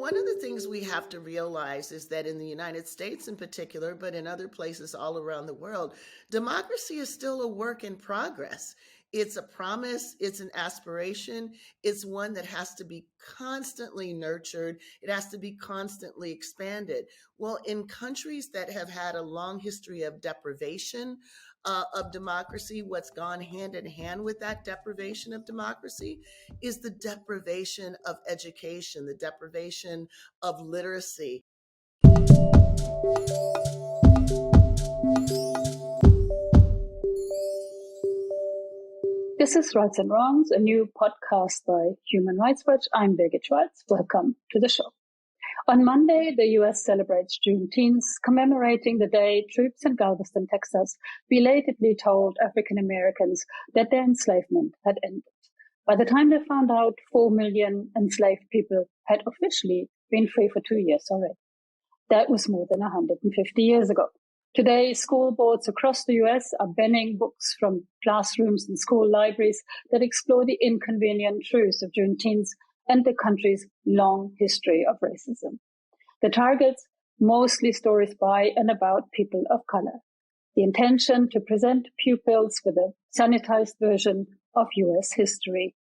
one of the things we have to realize is that in the United States in particular, but in other places all around the world, democracy is still a work in progress. It's a promise, it's an aspiration, it's one that has to be constantly nurtured, it has to be constantly expanded. Well, in countries that have had a long history of deprivation of democracy, what's gone hand in hand with that deprivation of democracy is the deprivation of education, the deprivation of literacy. This is Rights and Wrongs, a new podcast by Human Rights Watch. I'm Birgit Schwartz. Welcome to the show. On Monday, the U.S. celebrates Juneteenth, commemorating the day troops in Galveston, Texas, belatedly told African Americans that their enslavement had ended. By the time they found out, 4 million enslaved people had officially been free for 2 years already. That was more than 150 years ago. Today, school boards across the US are banning books from classrooms and school libraries that explore the inconvenient truths of Juneteenth and the country's long history of racism. The targets, mostly stories by and about people of color. The intention to present pupils with a sanitized version of US history.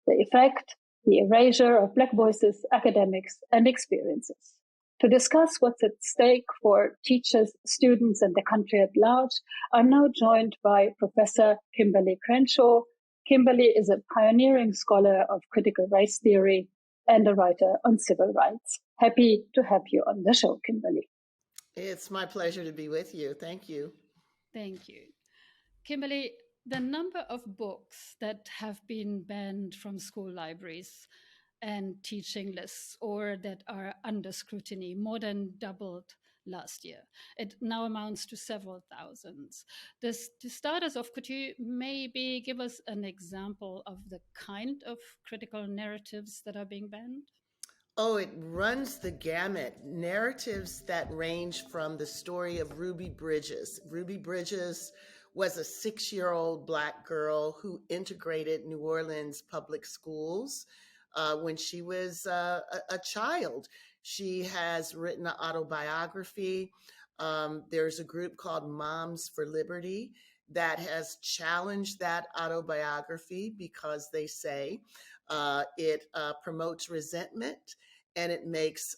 The effect, the erasure of Black voices, academics, and experiences. To discuss what's at stake for teachers, students, and the country at large, I'm now joined by Professor Kimberelé Crenshaw. Kimberelé is a pioneering scholar of critical race theory and a writer on civil rights. Happy to have you on the show, Kimberelé. It's my pleasure to be with you. Thank you. Thank you. Kimberelé, the number of books that have been banned from school libraries and teaching lists or that are under scrutiny more than doubled last year. It now amounts to several thousands. To start us off, could you maybe give us an example of the kind of critical narratives that are being banned? Oh, it runs the gamut. Narratives that range from the story of Ruby Bridges. Ruby Bridges was a 6-year-old Black girl who integrated New Orleans public schools when she was a child. She has written an autobiography. There's a group called Moms for Liberty that has challenged that autobiography because they say it promotes resentment and it makes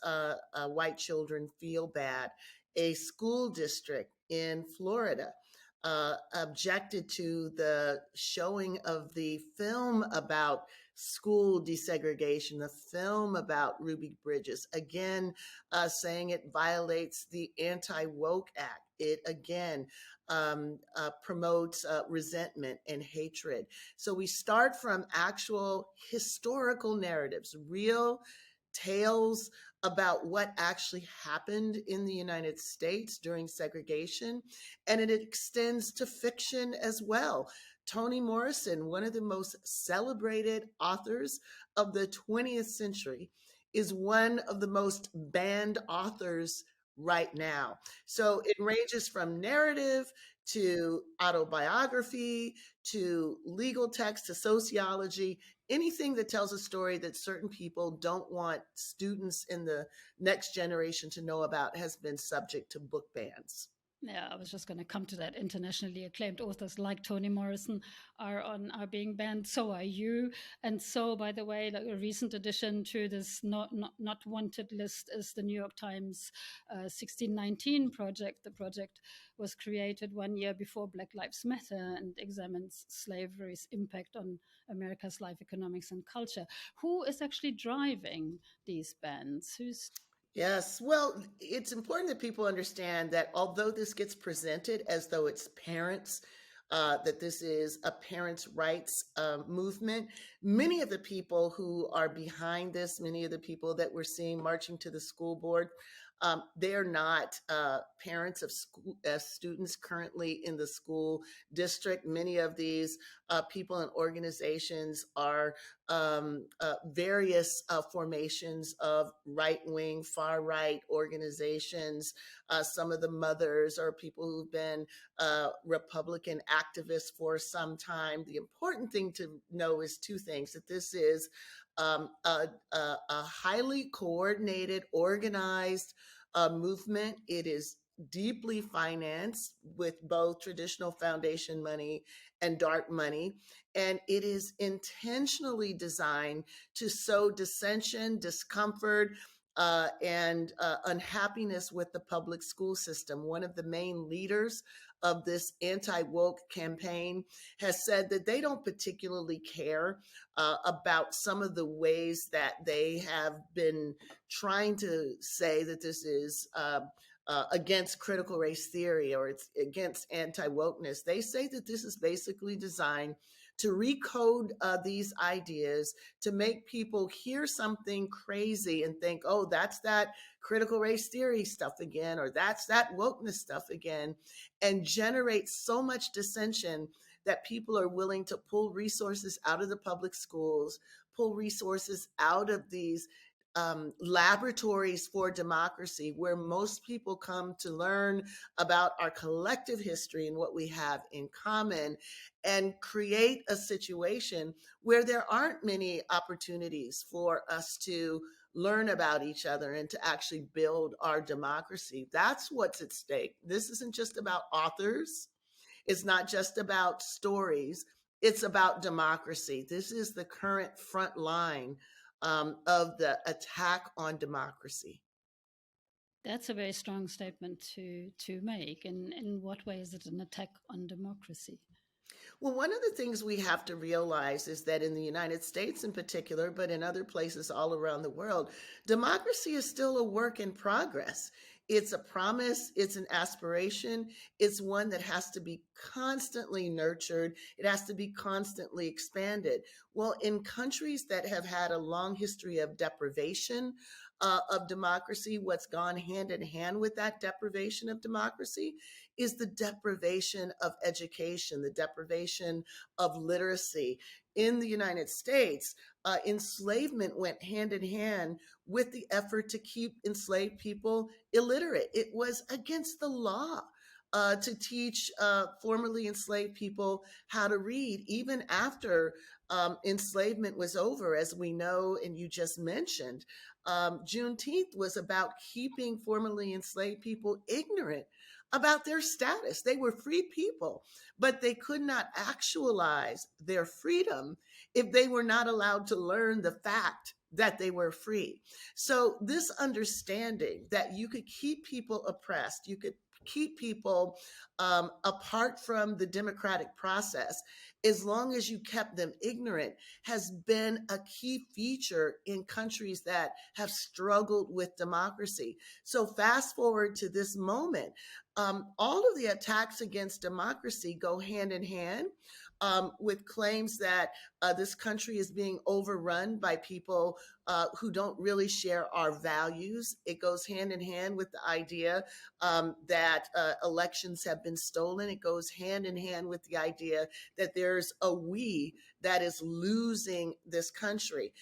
white children feel bad. A school district in Florida objected to the showing of the film about school desegregation, the film about Ruby Bridges, again, saying it violates the Anti-Woke Act. It again promotes resentment and hatred. So we start from actual historical narratives, real tales about what actually happened in the United States during segregation, and it extends to fiction as well. Toni Morrison, one of the most celebrated authors of the 20th century, is one of the most banned authors right now. So it ranges from narrative to autobiography to legal text to sociology, anything that tells a story that certain people don't want students in the next generation to know about has been subject to book bans. Yeah, I was just going to come to that. Internationally acclaimed authors like Toni Morrison are being banned. So are you. And so, by the way, like a recent addition to this not wanted list is the New York Times 1619 project. The project was created 1 year before Black Lives Matter and examines slavery's impact on America's life, economics, and culture. Who is actually driving these bans? Yes, well, it's important that people understand that although this gets presented as though it's parents, that this is a parents' rights movement, many of the people who are behind this, many of the people that we're seeing marching to the school board, they're not parents of students currently in the school district. Many of these people and organizations are various formations of right-wing, far-right organizations. Some of the mothers are people who've been Republican activists for some time. The important thing to know is two things, that this is a highly coordinated, organized movement. It is deeply financed with both traditional foundation money and dark money. And it is intentionally designed to sow dissension, discomfort, and unhappiness with the public school system. One of the main leaders of this anti woke campaign has said that they don't particularly care about some of the ways that they have been trying to say that this is against critical race theory or it's against anti wokeness. They say that this is basically designed to recode these ideas to make people hear something crazy and think, oh, that's that critical race theory stuff again, or that's that wokeness stuff again, and generate so much dissension that people are willing to pull resources out of the public schools, pull resources out of these laboratories for democracy, where most people come to learn about our collective history and what we have in common, and create a situation where there aren't many opportunities for us to learn about each other and to actually build our democracy. That's what's at stake. This isn't just about authors. It's not just about stories. It's about democracy. This is the current front line of the attack on democracy. That's a very strong statement to make. And in what way is it an attack on democracy? Well, one of the things we have to realize is that in the United States in particular, but in other places all around the world, democracy is still a work in progress. It's a promise, it's an aspiration, it's one that has to be constantly nurtured, it has to be constantly expanded. Well, in countries that have had a long history of deprivation of democracy, what's gone hand in hand with that deprivation of democracy is the deprivation of education, the deprivation of literacy. In the United States, enslavement went hand in hand with the effort to keep enslaved people illiterate. It was against the law. To teach formerly enslaved people how to read, even after enslavement was over, as we know and you just mentioned. Juneteenth was about keeping formerly enslaved people ignorant about their status. They were free people, but they could not actualize their freedom if they were not allowed to learn the fact that they were free. So, this understanding that you could keep people oppressed, you could keep people apart from the democratic process as long as you kept them ignorant has been a key feature in countries that have struggled with democracy. So fast forward to this moment, all of the attacks against democracy go hand in hand with claims that this country is being overrun by people who don't really share our values. It goes hand in hand with the idea that elections have been stolen. It goes hand in hand with the idea that there's a we that is losing this country.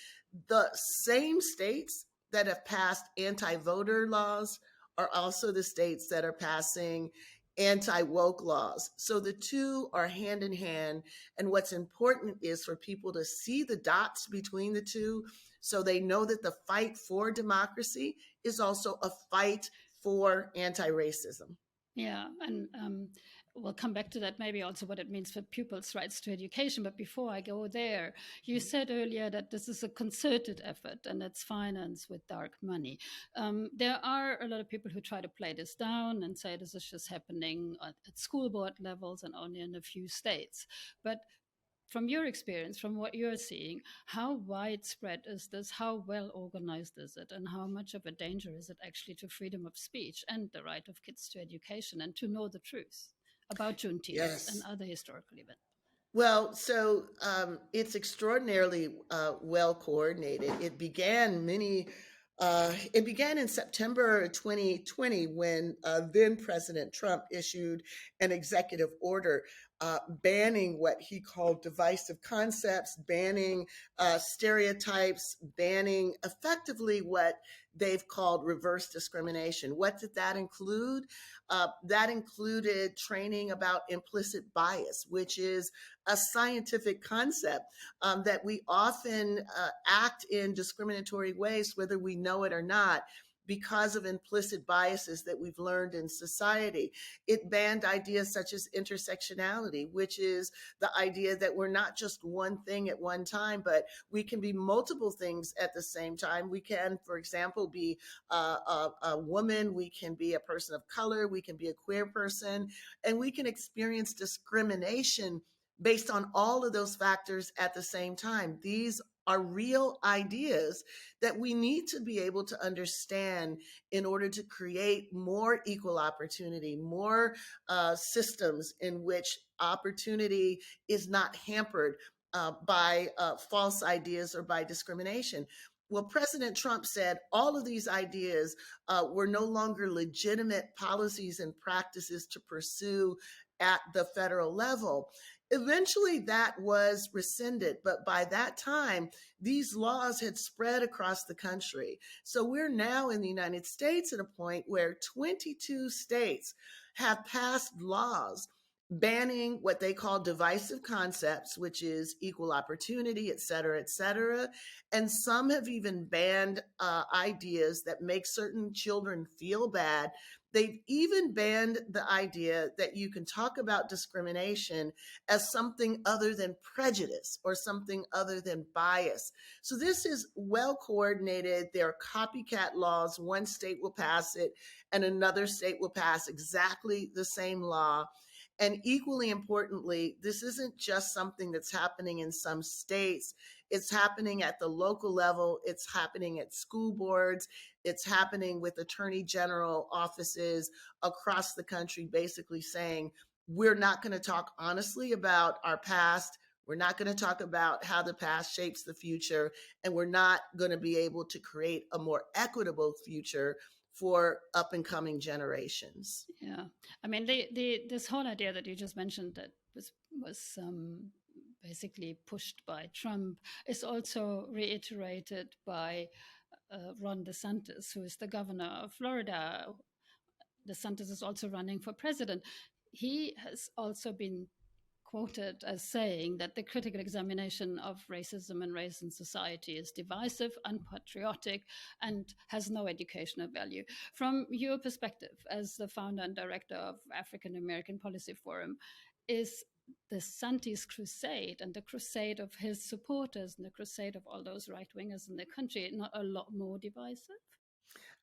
The same states that have passed anti-voter laws are also the states that are passing anti-woke laws. So the two are hand in hand. And what's important is for people to see the dots between the two so they know that the fight for democracy is also a fight for anti-racism. Yeah, and we'll come back to that, maybe also what it means for pupils' rights to education. But before I go there, you said earlier that this is a concerted effort and it's financed with dark money. There are a lot of people who try to play this down and say this is just happening at school board levels and only in a few states. But from your experience, from what you're seeing, how widespread is this? How well organized is it? And how much of a danger is it actually to freedom of speech and the right of kids to education and to know the truth about Juneteenth and Yes. other historical events? Well, so it's extraordinarily well coordinated. It began in September 2020 when then President Trump issued an executive order banning what he called divisive concepts, banning stereotypes, banning effectively what they've called reverse discrimination. What did that include? That included training about implicit bias, which is a scientific concept that we often act in discriminatory ways, whether we know it or not, because of implicit biases that we've learned in society. It banned ideas such as intersectionality, which is the idea that we're not just one thing at one time, but we can be multiple things at the same time. We can, for example, be a woman, we can be a person of color, we can be a queer person, and we can experience discrimination based on all of those factors at the same time. These are real ideas that we need to be able to understand in order to create more equal opportunity, more systems in which opportunity is not hampered by false ideas or by discrimination. Well, President Trump said all of these ideas were no longer legitimate policies and practices to pursue at the federal level. Eventually, that was rescinded, but by that time, these laws had spread across the country. So we're now in the United States at a point where 22 states have passed laws banning what they call divisive concepts, which is equal opportunity, et cetera, et cetera. And some have even banned ideas that make certain children feel bad. They've even banned the idea that you can talk about discrimination as something other than prejudice or something other than bias. So this is well coordinated. There are copycat laws. One state will pass it and another state will pass exactly the same law. And equally importantly, this isn't just something that's happening in some states. It's happening at the local level. It's happening at school boards. It's happening with attorney general offices across the country, basically saying, we're not going to talk honestly about our past. We're not going to talk about how the past shapes the future. And we're not going to be able to create a more equitable future for up and coming generations. Yeah, I mean, this whole idea that you just mentioned that was basically pushed by Trump is also reiterated by Ron DeSantis, who is the governor of Florida. DeSantis is also running for president. He has also been quoted as saying that the critical examination of racism and race in society is divisive, unpatriotic, and has no educational value. From your perspective, as the founder and director of African American Policy Forum, is the DeSantis crusade and the crusade of his supporters and the crusade of all those right-wingers in the country not a lot more divisive?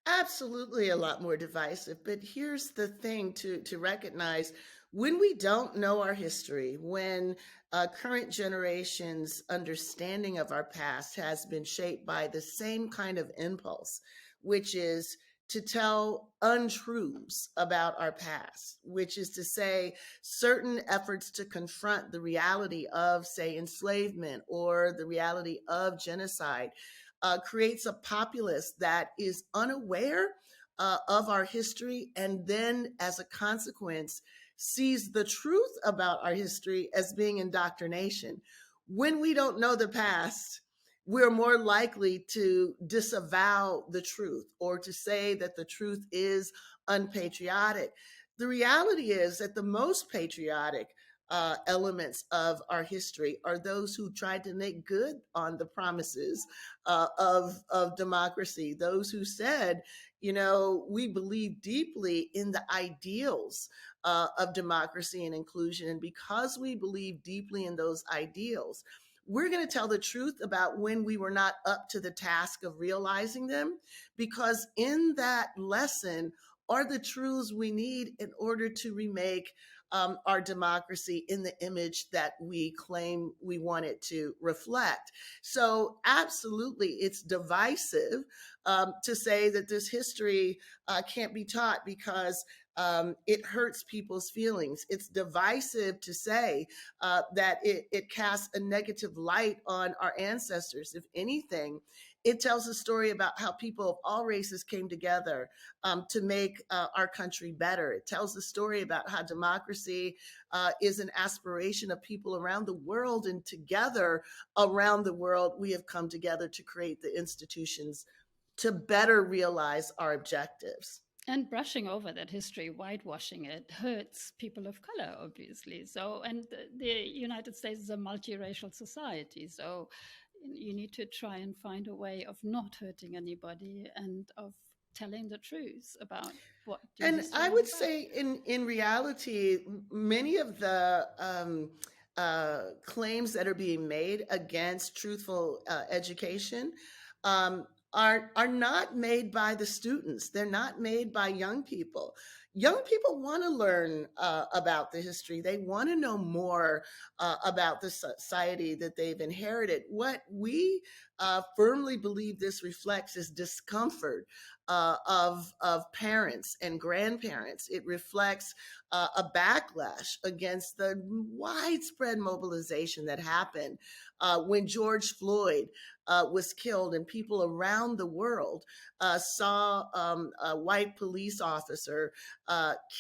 Absolutely a lot more divisive. But here's the thing to recognize: when we don't know our history, when current generations' understanding of our past has been shaped by the same kind of impulse, which is to tell untruths about our past, which is to say certain efforts to confront the reality of, say, enslavement or the reality of genocide, creates a populace that is unaware of our history, and then as a consequence sees the truth about our history as being indoctrination. When we don't know the past, we're more likely to disavow the truth or to say that the truth is unpatriotic. The reality is that the most patriotic elements of history are those who tried to make good on the promises of democracy, those who said, you know, we believe deeply in the ideals of democracy and inclusion. And because we believe deeply in those ideals, we're going to tell the truth about when we were not up to the task of realizing them, because in that lesson are the truths we need in order to remake our democracy in the image that we claim we want it to reflect. So absolutely, it's divisive to say that this history can't be taught because it hurts people's feelings. It's divisive to say that it casts a negative light on our ancestors. If anything, It tells a story about how people of all races came together to make our country better. It tells a story about how democracy is an aspiration of people around the world, and together around the world, we have come together to create the institutions to better realize our objectives. And brushing over that history, whitewashing it, hurts people of color, obviously. So, and the United States is a multiracial society. So, you need to try and find a way of not hurting anybody and of telling the truth about what your And history I is would about. say, in reality, many of the claims that are being made against truthful education are not made by the students. They're not made by young people. Young people want to learn about the history. They want to know more about the society that they've inherited. What we firmly believe this reflects is discomfort of parents and grandparents. It reflects a backlash against the widespread mobilization that happened when George Floyd was killed, and people around the world saw a white police officer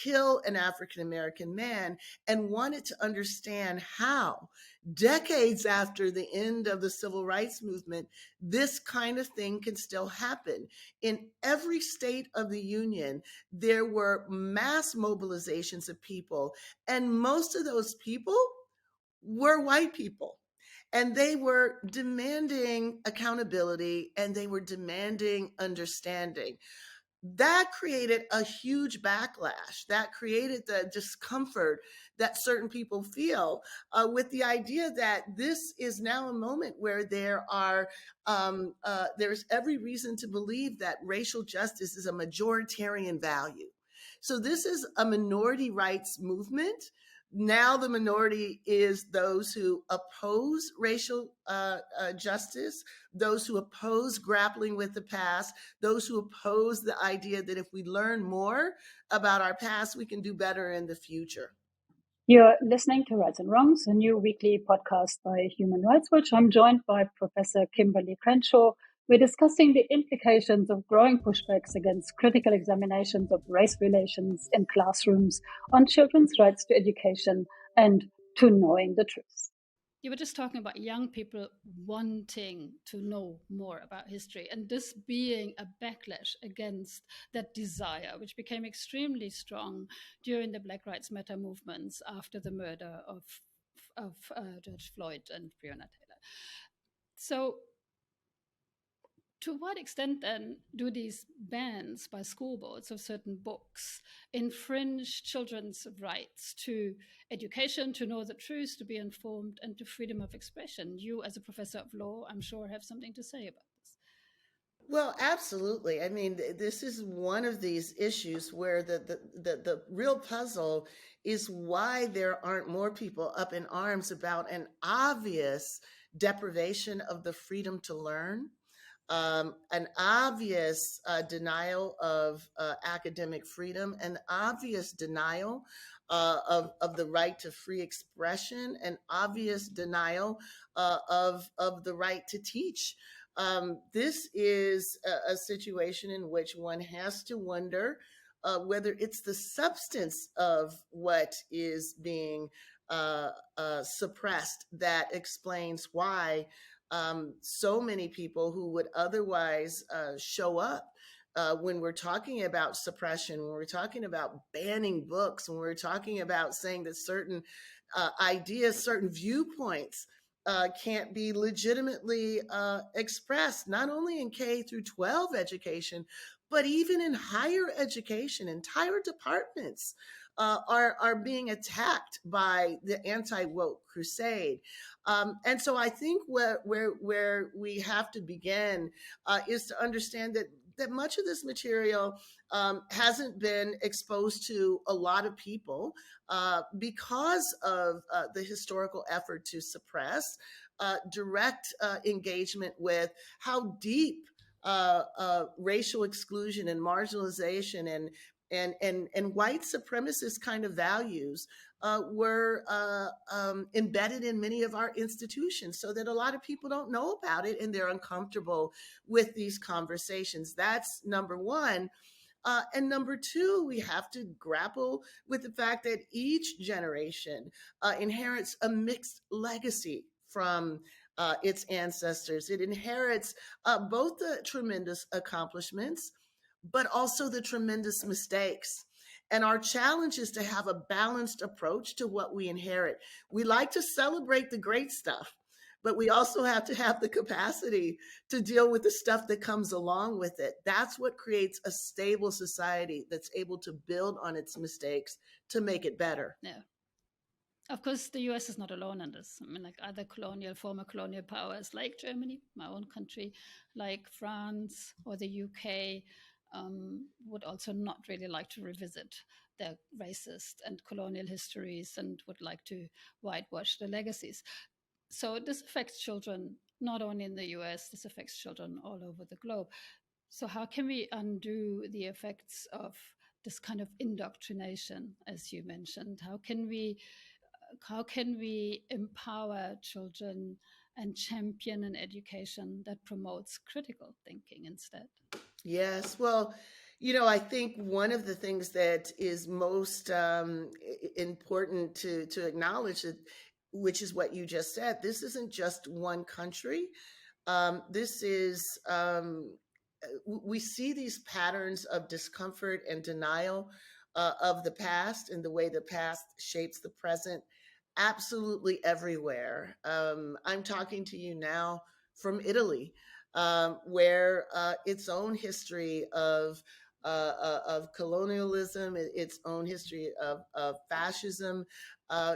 kill an African American man, and wanted to understand how, decades after the end of the civil rights movement, this kind of thing can still happen. In every state of the union, there were mass mobilizations of people, and most of those people were white people. And they were demanding accountability, and they were demanding understanding. That created a huge backlash. That created the discomfort that certain people feel with the idea that this is now a moment where there's every reason to believe that racial justice is a majoritarian value. So this is a minority rights movement. Now the minority is those who oppose racial justice, those who oppose grappling with the past, those who oppose the idea that if we learn more about our past, we can do better in the future. You're listening to Rights and Wrongs, a new weekly podcast by Human Rights Watch. I'm joined by Professor Kimberelé Crenshaw. We're discussing the implications of growing pushbacks against critical examinations of race relations in classrooms on children's rights to education and to knowing the truth. You were just talking about young people wanting to know more about history, and this being a backlash against that desire, which became extremely strong during the Black Lives Matter movements after the murder of George Floyd and Breonna Taylor. So, to what extent then do these bans by school boards of certain books infringe children's rights to education, to know the truth, to be informed, and to freedom of expression? You, as a professor of law, I'm sure have something to say about this. Well, absolutely. I mean, this is one of these issues where the real puzzle is why there aren't more people up in arms about an obvious deprivation of the freedom to learn, an obvious denial of academic freedom, an obvious denial of the right to free expression, an obvious denial of the right to teach. This is a situation in which one has to wonder whether it's the substance of what is being suppressed that explains why so many people who would otherwise show up when we're talking about suppression, when we're talking about banning books, when we're talking about saying that certain ideas, certain viewpoints can't be legitimately expressed, not only in K through 12 education, but even in higher education. Entire departments are being attacked by the anti-woke crusade. And so I think where we have to begin is to understand that much of this material hasn't been exposed to a lot of people because of the historical effort to suppress direct engagement with how deep racial exclusion and marginalization And white supremacist kind of values were embedded in many of our institutions, so that a lot of people don't know about it and they're uncomfortable with these conversations. That's number one. And number two, we have to grapple with the fact that each generation inherits a mixed legacy from its ancestors. It inherits both the tremendous accomplishments, but also the tremendous mistakes. And our challenge is to have a balanced approach to what we inherit. We like to celebrate the great stuff, but we also have to have the capacity to deal with the stuff that comes along with it. That's what creates a stable society that's able to build on its mistakes to make it better. Yeah. Of course, the US is not alone in this. I mean, like other former colonial powers like Germany, my own country, like France or the UK, would also not really like to revisit their racist and colonial histories and would like to whitewash the legacies. So this affects children not only in the US, this affects children all over the globe. So how can we undo the effects of this kind of indoctrination, as you mentioned? How can we empower children and champion an education that promotes critical thinking instead? Yes. Well, I think one of the things that is most important to acknowledge, which is what you just said, this isn't just one country. This is, we see these patterns of discomfort and denial of the past and the way the past shapes the present absolutely everywhere. I'm talking to you now from Italy, where its own history of colonialism, its own history of fascism,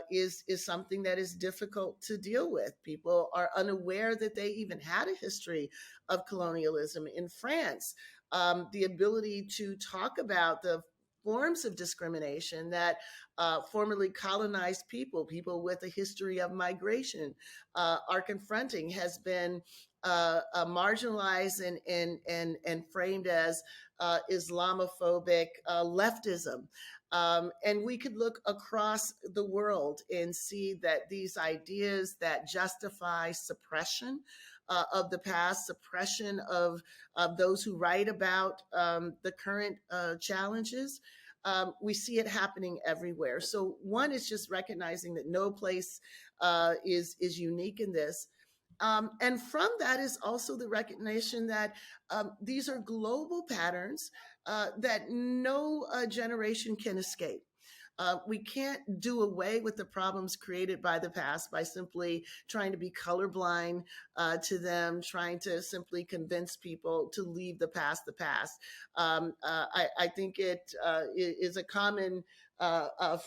is something that is difficult to deal with. People are unaware that they even had a history of colonialism in France. The ability to talk about the forms of discrimination that formerly colonized people with a history of migration are confronting has been marginalized and framed as Islamophobic leftism. And we could look across the world and see that these ideas that justify suppression of the past, suppression of those who write about the current challenges, we see it happening everywhere. So one is just recognizing that no place is unique in this. And from that is also the recognition that these are global patterns that no generation can escape. We can't do away with the problems created by the past by simply trying to be colorblind to them, trying to simply convince people to leave the past the past. I think it is a common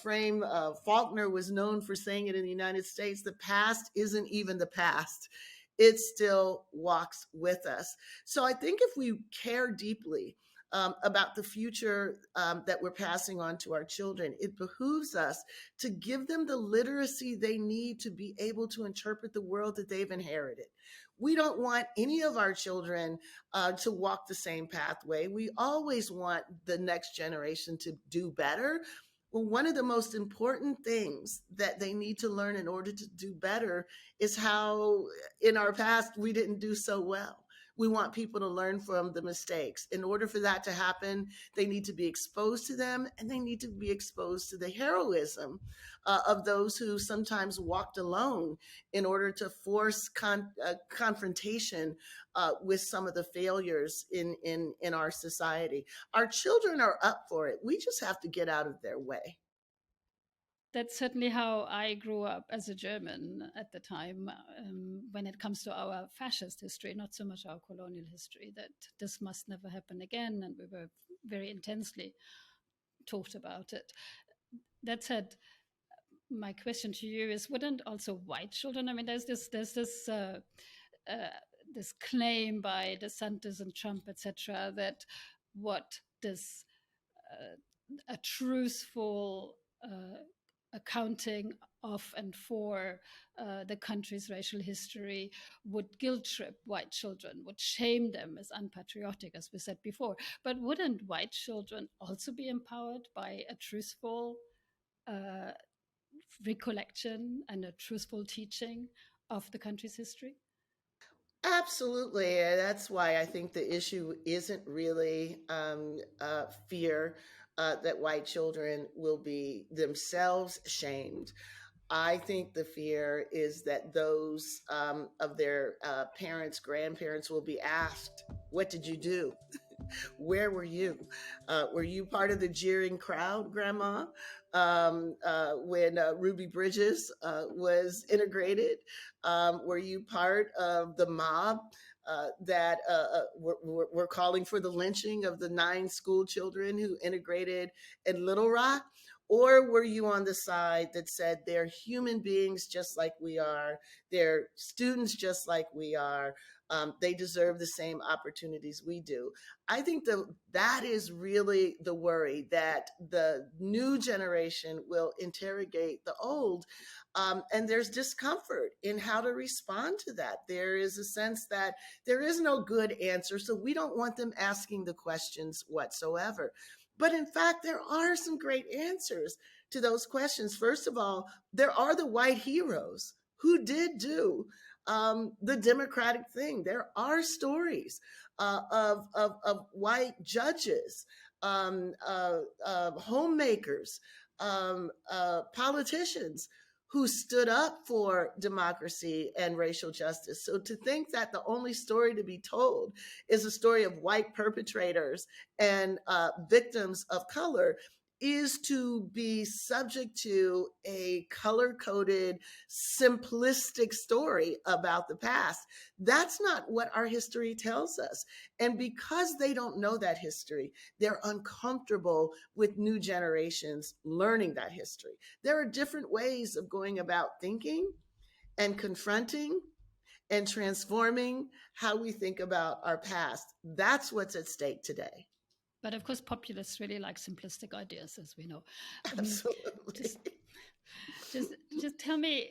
frame. Faulkner was known for saying it in the United States: the past isn't even the past. It still walks with us. So I think if we care deeply about the future that we're passing on to our children, it behooves us to give them the literacy they need to be able to interpret the world that they've inherited. We don't want any of our children to walk the same pathway. We always want the next generation to do better. Well, one of the most important things that they need to learn in order to do better is how in our past we didn't do so well. We want people to learn from the mistakes. In order for that to happen, they need to be exposed to them, and they need to be exposed to the heroism of those who sometimes walked alone in order to force confrontation with some of the failures in our society. Our children are up for it. We just have to get out of their way. That's certainly how I grew up as a German at the time, when it comes to our fascist history, not so much our colonial history, that this must never happen again. And we were very intensely taught about it. That said, my question to you is: wouldn't also white children? I mean, this claim by DeSantis and Trump, etc., that what this a truthful accounting of and for the country's racial history would guilt trip white children, would shame them as unpatriotic, as we said before. But wouldn't white children also be empowered by a truthful uh, recollection and a truthful teaching of the country's history? Absolutely. That's why I think the issue isn't really fear that white children will be themselves shamed. I think the fear is that those of their parents, grandparents will be asked, "What did you do? Where were you? Were you part of the jeering crowd, Grandma, when Ruby Bridges was integrated? Were you part of the mob that were calling for the lynching of the 9 school children who integrated in Little Rock? Or were you on the side that said they're human beings just like we are, they're students just like we are, they deserve the same opportunities we do?" I think that is really the worry, that the new generation will interrogate the old. And there's discomfort in how to respond to that. There is a sense that there is no good answer, so we don't want them asking the questions whatsoever. But in fact, there are some great answers to those questions. First of all, there are the white heroes who did do the democratic thing. There are stories of white judges, homemakers, politicians who stood up for democracy and racial justice. So to think that the only story to be told is a story of white perpetrators and victims of color is to be subject to a color-coded, simplistic story about the past. That's not what our history tells us. And because they don't know that history, they're uncomfortable with new generations learning that history. There are different ways of going about thinking and confronting and transforming how we think about our past. That's what's at stake today. But of course, populists really like simplistic ideas, as we know. Absolutely. Just, just tell me,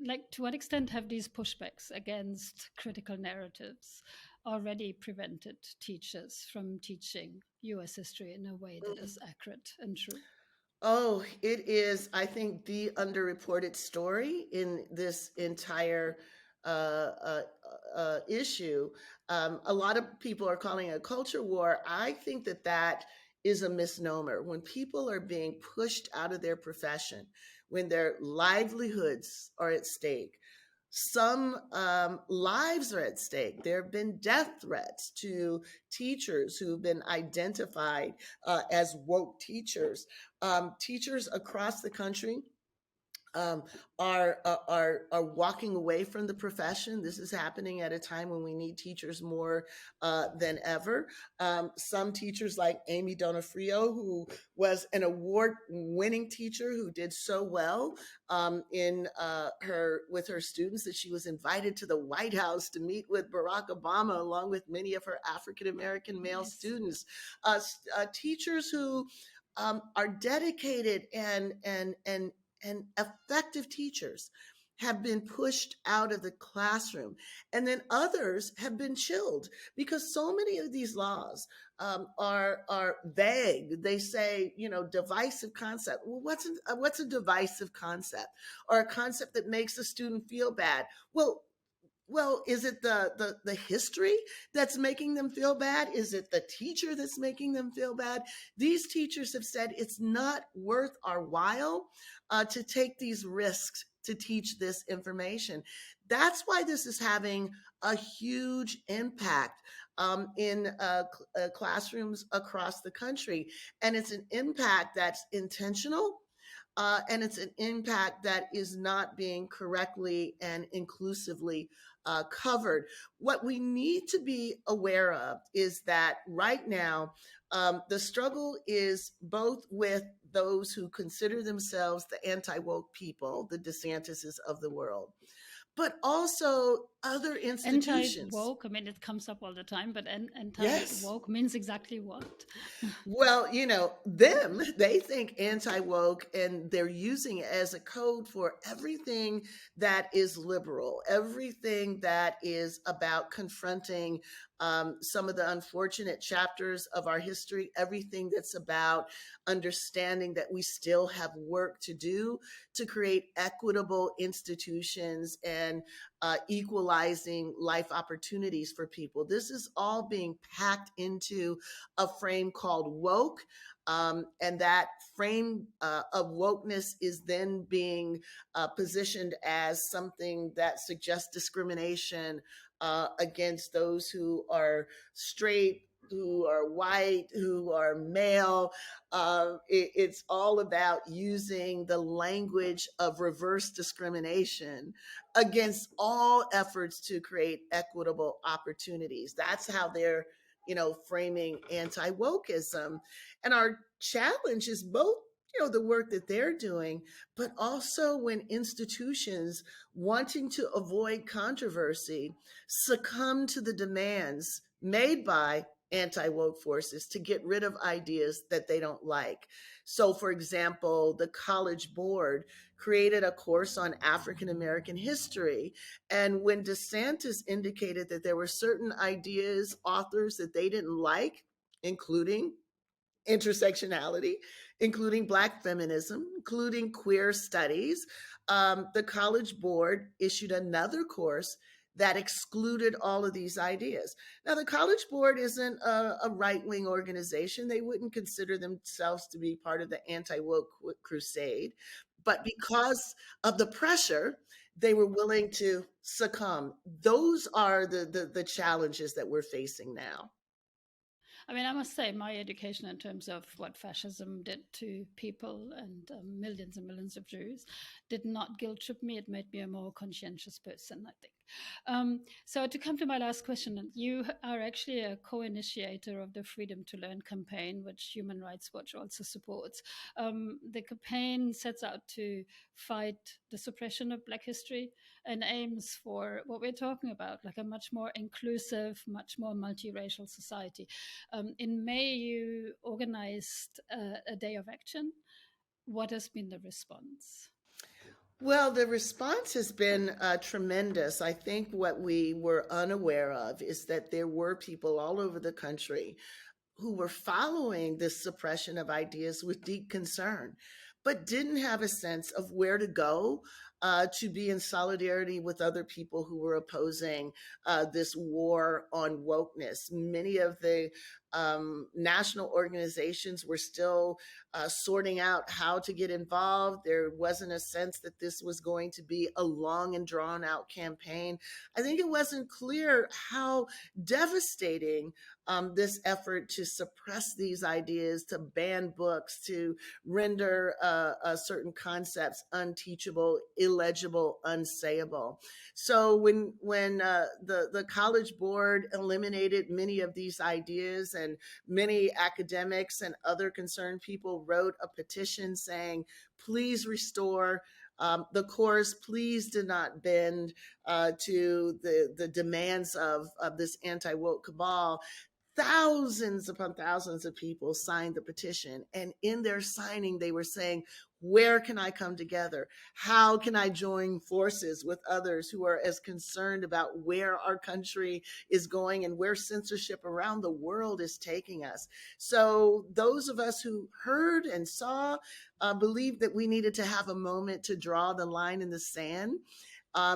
like, to what extent have these pushbacks against critical narratives already prevented teachers from teaching U.S. history in a way that is accurate and true? Oh, it is, I think, the underreported story in this entire issue. A lot of people are calling it a culture war. I think that that is a misnomer. When people are being pushed out of their profession, when their livelihoods are at stake, some lives are at stake. There have been death threats to teachers who've been identified as woke teachers. Teachers across the country um, are walking away from the profession. This is happening at a time when we need teachers more than ever. Some teachers, like Amy Donofrio, who was an award-winning teacher who did so well in her with her students that she was invited to the White House to meet with Barack Obama, along with many of her African American male students. Teachers who are dedicated and effective teachers have been pushed out of the classroom. And then others have been chilled because so many of these laws are vague. They say, divisive concept. Well, what's a divisive concept, or a concept that makes a student feel bad? Well, is it the history that's making them feel bad? Is it the teacher that's making them feel bad? These teachers have said it's not worth our while to take these risks to teach this information. That's why this is having a huge impact in classrooms across the country. And it's an impact that's intentional, and it's an impact that is not being correctly and inclusively covered. What we need to be aware of is that right now, the struggle is both with those who consider themselves the anti-woke people, the DeSantises of the world, but also other institutions. Anti-woke, I mean, it comes up all the time, but Yes. anti-woke means exactly what? Well, they think anti woke, and they're using it as a code for everything that is liberal, everything that is about confronting some of the unfortunate chapters of our history, everything that's about understanding that we still have work to do to create equitable institutions and equalizing life opportunities for people. This is all being packed into a frame called woke. And that frame of wokeness is then being positioned as something that suggests discrimination against those who are straight, who are white, who are male. It's all about using the language of reverse discrimination against all efforts to create equitable opportunities. That's how they're framing anti wokeism. And our challenge is both, the work that they're doing, but also when institutions wanting to avoid controversy succumb to the demands made by anti woke forces to get rid of ideas that they don't like. So, for example, the College Board created a course on African American history. And when DeSantis indicated that there were certain ideas, authors that they didn't like, including intersectionality, including Black feminism, including queer studies, the College Board issued another course that excluded all of these ideas. Now, the College Board isn't a right wing organization. They wouldn't consider themselves to be part of the anti woke crusade. But because of the pressure, they were willing to succumb. Those are the challenges that we're facing now. I mean, I must say, my education in terms of what fascism did to people and millions and millions of Jews did not guilt trip me. It made me a more conscientious person, I think. So, to come to my last question, you are actually a co initiator of the Freedom to Learn campaign, which Human Rights Watch also supports. The campaign sets out to fight the suppression of Black history and aims for what we're talking about, like a much more inclusive, much more multiracial society. In May, you organized a day of action. What has been the response? Well, the response has been tremendous. I think what we were unaware of is that there were people all over the country who were following this suppression of ideas with deep concern, but didn't have a sense of where to go to be in solidarity with other people who were opposing this war on wokeness. Many of the national organizations were still sorting out how to get involved. There wasn't a sense that this was going to be a long and drawn out campaign. I think it wasn't clear how devastating this effort to suppress these ideas, to ban books, to render certain concepts unteachable, illegible, unsayable. So when the College Board eliminated many of these ideas, and many academics and other concerned people wrote a petition saying, please restore the course, please do not bend to the demands of this anti-woke cabal. Thousands upon thousands of people signed the petition. And in their signing, they were saying, where can I come together? How can I join forces with others who are as concerned about where our country is going and where censorship around the world is taking us? So those of us who heard and saw believed that we needed to have a moment to draw the line in the sand.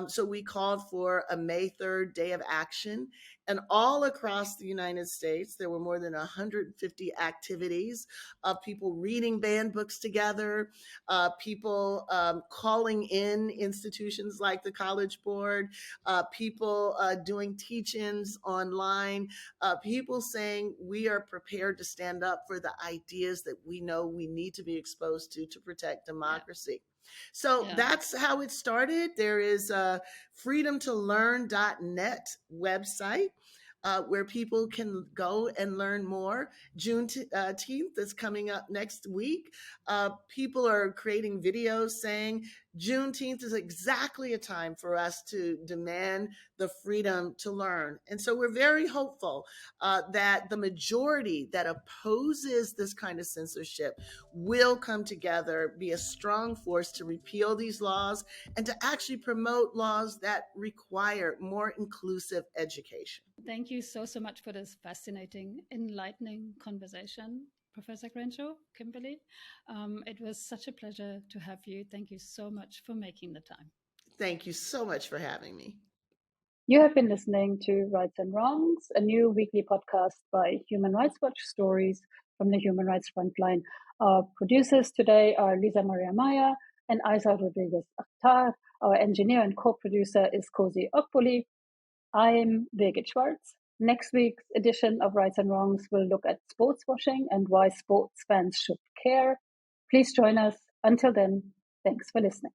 So we called for a May 3rd day of action. And all across the United States, there were more than 150 activities of people reading banned books together, people calling in institutions like the College Board, people doing teach-ins online, people saying we are prepared to stand up for the ideas that we know we need to be exposed to protect democracy. Yeah. So that's how it started. There is a freedomtolearn.net website where people can go and learn more. Juneteenth is coming up next week. People are creating videos saying, Juneteenth is exactly a time for us to demand the freedom to learn. And so we're very hopeful that the majority that opposes this kind of censorship will come together, be a strong force to repeal these laws and to actually promote laws that require more inclusive education. Thank you so much for this fascinating, enlightening conversation, Professor Crenshaw, Kimberly. It was such a pleasure to have you. Thank you so much for making the time. Thank you so much for having me. You have been listening to Rights and Wrongs, a new weekly podcast by Human Rights Watch, stories from the human rights frontline. Our producers today are Lisa Maria Maya and Isa Rodriguez Akhtar. Our engineer and co-producer is Cozy Okpoli. I'm Birgit Schwartz. Next week's edition of Rights and Wrongs will look at sports washing and why sports fans should care. Please join us. Until then, thanks for listening.